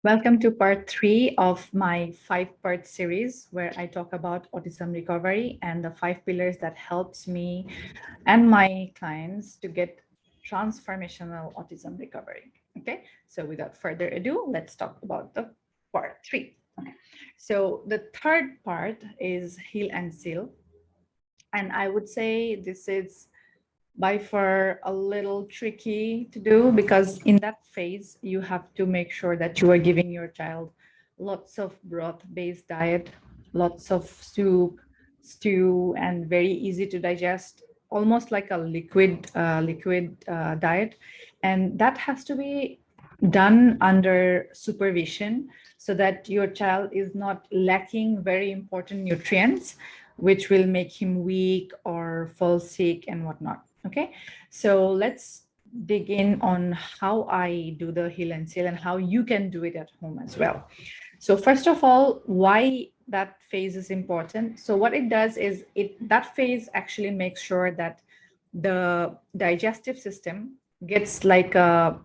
Welcome to part 3 of my 5-part series where I talk about autism recovery and the 5 pillars that helps me and my clients to get transformational autism recovery. Okay, so without further ado, let's talk about the part 3. Okay, so the third part is heal and seal. And I would say this is by far a little tricky to do because in that phase you have to make sure that you are giving your child lots of broth based diet, lots of soup, stew, and very easy to digest, almost like a liquid diet. And that has to be done under supervision so that your child is not lacking very important nutrients which will make him weak or fall sick and whatnot. Okay, so let's dig in on how I do the heal and seal and how you can do it at home as well. So first of all, why that phase is important. So what it does is that phase actually makes sure that the digestive system gets like a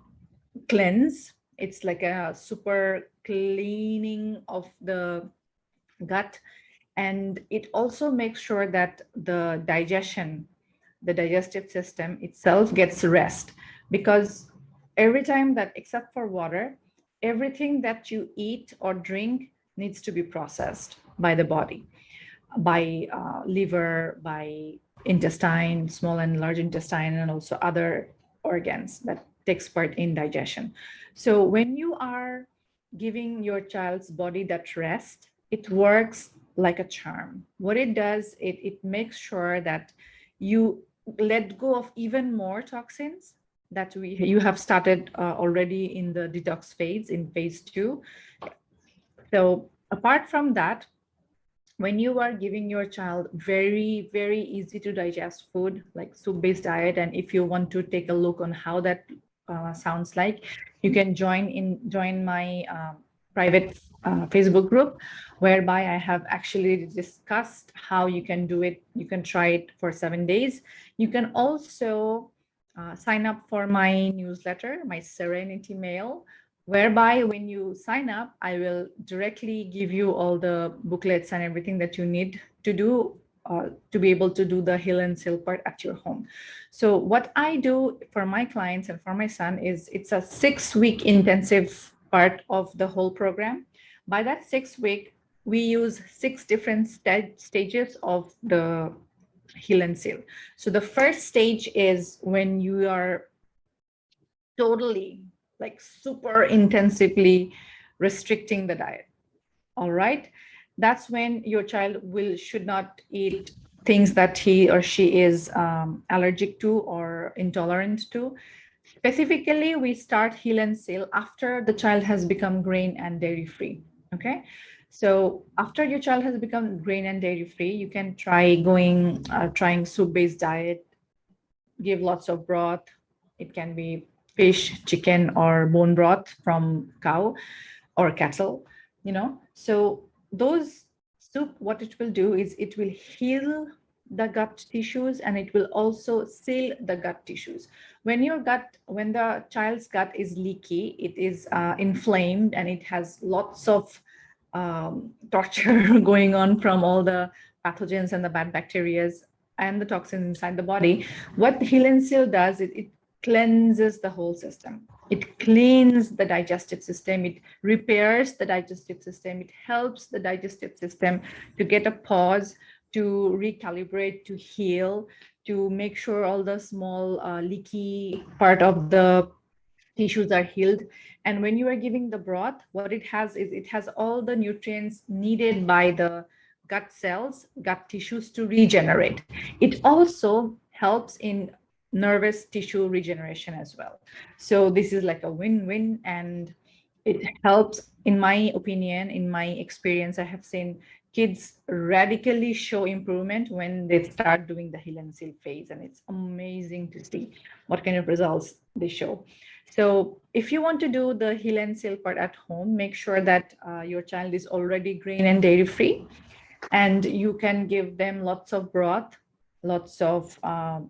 cleanse. It's like a super cleaning of the gut, and it also makes sure that the digestive system itself gets rest, because every time that, except for water, everything that you eat or drink needs to be processed by the body, by liver, by intestine, small and large intestine, and also other organs that takes part in digestion. So when you are giving your child's body that rest, it works like a charm. What it does, it makes sure that you let go of even more toxins that you have started already in the detox phase, in phase 2. So apart from that, when you are giving your child very, very easy to digest food like soup-based diet, and if you want to take a look on how that sounds like, you can join my private Facebook group, whereby I have actually discussed how you can do it. You can try it for 7 days. You can also sign up for my newsletter, my Serenity Mail, whereby when you sign up, I will directly give you all the booklets and everything that you need to do to be able to do the heal and seal part at your home. So what I do for my clients and for my son is it's a 6-week intensive part of the whole program. By that 6 week, we use 6 different stages of the heal and seal. So the first stage is when you are totally, like, super intensively restricting the diet. All right, that's when your child should not eat things that he or she is allergic to or intolerant to. Specifically, we start heal and seal after the child has become grain and dairy free. Okay, so after your child has become grain and dairy free, you can trying soup based diet. Give lots of broth. It can be fish, chicken, or bone broth from cow or cattle, So those soup, what it will do is it will heal the gut tissues, and it will also seal the gut tissues. When the child's gut is leaky, it is inflamed, and it has lots of torture going on from all the pathogens and the bad bacteria and the toxins inside the body. What heal and seal does is it cleanses the whole system. It cleans the digestive system. It repairs the digestive system. It helps the digestive system to get a pause, to recalibrate, to heal, to make sure all the small leaky part of the tissues are healed. And when you are giving the broth, what it has is it has all the nutrients needed by the gut cells, gut tissues to regenerate. It also helps in nervous tissue regeneration as well. So this is like a win-win, and it helps, in my opinion, in my experience. I have seen kids radically show improvement when they start doing the heal and seal phase, and it's amazing to see what kind of results they show. So if you want to do the heal and seal part at home, make sure that your child is already grain and dairy free, and you can give them lots of broth, lots of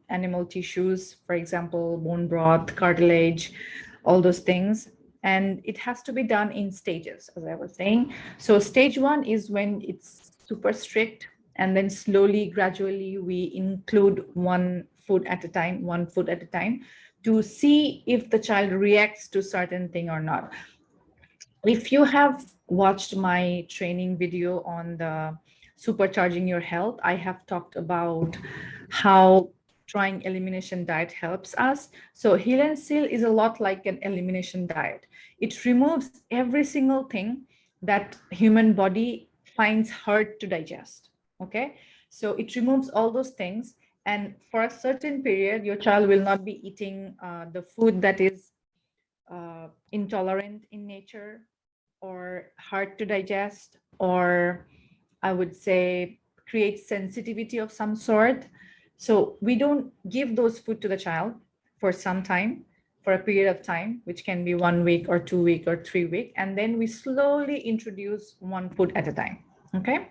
animal tissues, for example, bone broth, cartilage, all those things. And it has to be done in stages, as I was saying. So stage 1 is when it's super strict, and then slowly, gradually, we include one food at a time to see if the child reacts to certain thing or not. If you have watched my training video on the supercharging your health, I have talked about how trying elimination diet helps us. So Heal and Seal is a lot like an elimination diet. It removes every single thing that human body finds hard to digest. Okay, so it removes all those things, and for a certain period your child will not be eating the food that is intolerant in nature or hard to digest, or I would say create sensitivity of some sort. So we don't give those food to the child for some time, for a period of time, which can be 1 week or 2 week or 3 week, and then we slowly introduce one food at a time. Okay.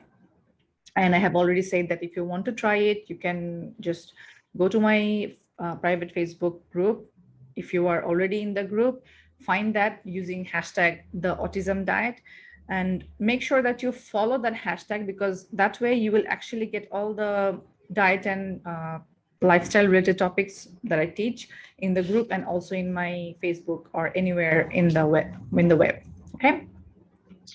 And I have already said that if you want to try it, you can just go to my private Facebook group. If you are already in the group, find that using hashtag the autism diet, and make sure that you follow that hashtag, because that way you will actually get all the diet and lifestyle related topics that I teach in the group, and also in my Facebook or anywhere in the web. Okay.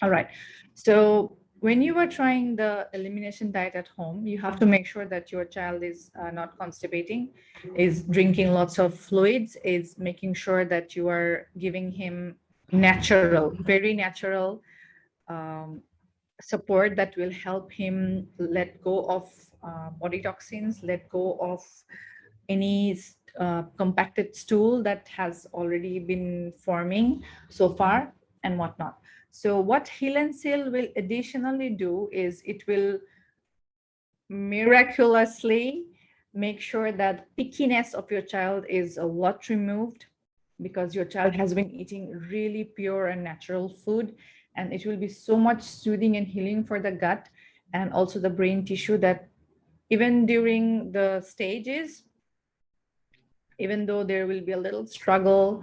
All right. So when you are trying the elimination diet at home, you have to make sure that your child is not constipating, is drinking lots of fluids, is making sure that you are giving him natural, very natural support that will help him let go of body toxins, let go of any compacted stool that has already been forming so far and whatnot. So what Heal and Seal will additionally do is it will miraculously make sure that pickiness of your child is a lot removed, because your child has been eating really pure and natural food, and it will be so much soothing and healing for the gut and also the brain tissue, that even during the stages, even though there will be a little struggle,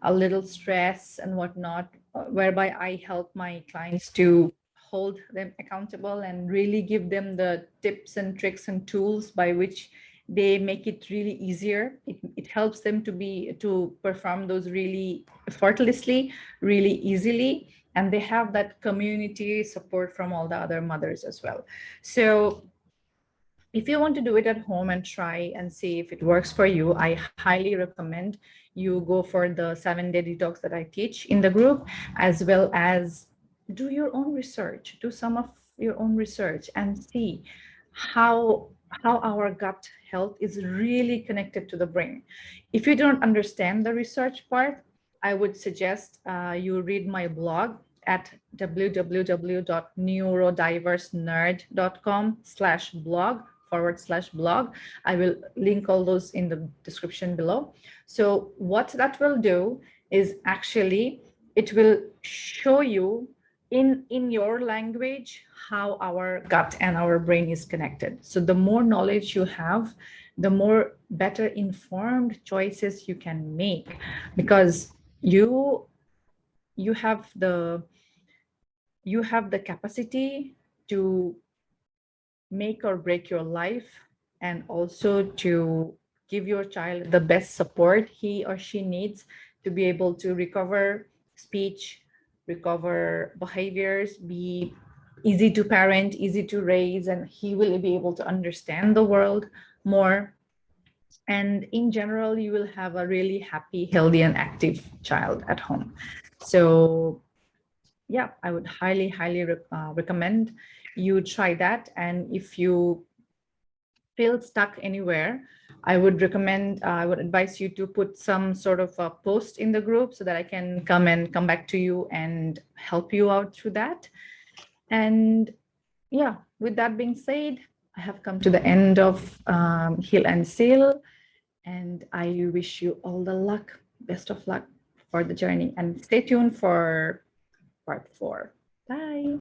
a little stress and whatnot, whereby I help my clients to hold them accountable and really give them the tips and tricks and tools by which they make it really easier. It helps them to perform those really effortlessly, really easily, and they have that community support from all the other mothers as well. So if you want to do it at home and try and see if it works for you, I highly recommend you go for the 7-day detox that I teach in the group, as well as do your own research, do some of your own research and see how our gut health is really connected to the brain. If you don't understand the research part, I would suggest you read my blog at www.neurodiversenerd.com/blog. I will link all those in the description below. So what that will do is actually it will show you in your language how our gut and our brain is connected. So the more knowledge you have, the more better informed choices you can make, because you have the capacity to make or break your life, and also to give your child the best support he or she needs to be able to recover speech, recover behaviors, be easy to parent, easy to raise, and he will be able to understand the world more. And in general, you will have a really happy, healthy, and active child at home. So yeah, I would highly recommend you try that. And if you feel stuck anywhere, I would advise you to put some sort of a post in the group so that I can come back to you and help you out through that. And yeah, with that being said, I have come to the end of Heal and Seal, and I wish you all the luck, best of luck for the journey, and stay tuned for part 4. Bye.